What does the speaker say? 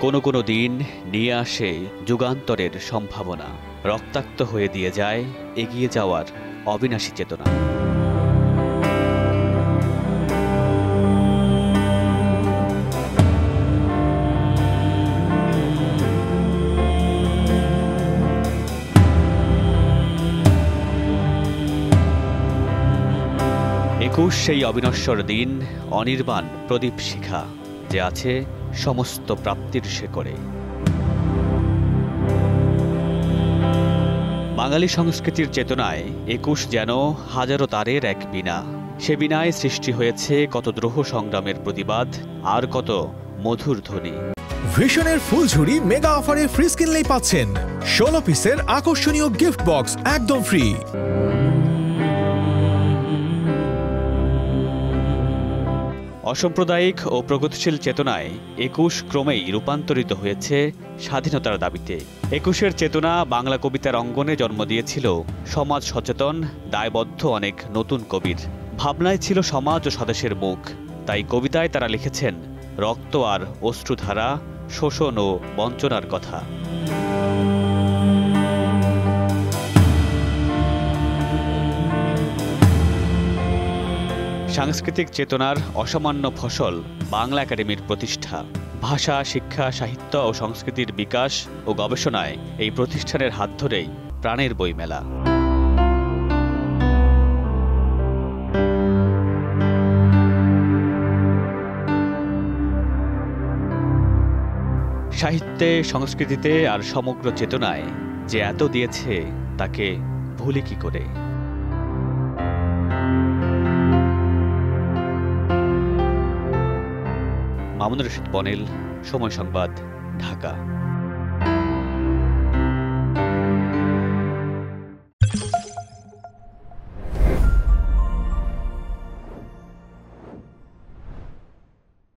কোনো দিন নিয়ে আসে যুগান্তরের সম্ভাবনা, রক্তাক্ত হয়ে দিয়ে যায় এগিয়ে যাওয়ার অবিনাশী চেতনা। সেই অবিনশ্বর দিন, অনির্বাণ প্রদীপ শিখা যে আছে সমস্ত প্রাপ্তির শেকড়ে। বাঙালি সংস্কৃতির চেতনায় ২১ যেন হাজারো তারের এক বীণা। সে বীণায় সৃষ্টি হয়েছে কত দ্রোহ সংগ্রামের প্রতিবাদ, আর কত মধুর ধ্বনি। ভিশনের ফুলঝুরি মেগা অফারে ফ্রিজ কিনলেই পাচ্ছেন ১৬ পিসের আকর্ষণীয় গিফট বক্স একদম ফ্রি। অসাম্প্রদায়িক ও প্রগতিশীল চেতনায় ২১ ক্রমেই রূপান্তরিত হয়েছে স্বাধীনতার দাবিতে। ২১-এর চেতনা বাংলা কবিতার অঙ্গনে জন্ম দিয়েছিল সমাজ সচেতন, দায়বদ্ধ অনেক নতুন কবির। ভাবনায় ছিল সমাজ ও স্বদেশের মুখ, তাই কবিতায় তারা লিখেছেন রক্ত আর অশ্রুধারা, শোষণ ও বঞ্চনার কথা। সাংস্কৃতিক চেতনার অসামান্য ফসল বাংলা একাডেমির প্রতিষ্ঠা। ভাষা, শিক্ষা, সাহিত্য ও সংস্কৃতির বিকাশ ও গবেষণায় এই প্রতিষ্ঠানের হাত ধরেই প্রাণের বইমেলা। সাহিত্যে, সংস্কৃতিতে আর সমগ্র চেতনায় যে এত দিয়েছে তাকে ভুলি কি করে। মামুনুর রশীদ বনিল, সময় সংবাদ, ঢাকা।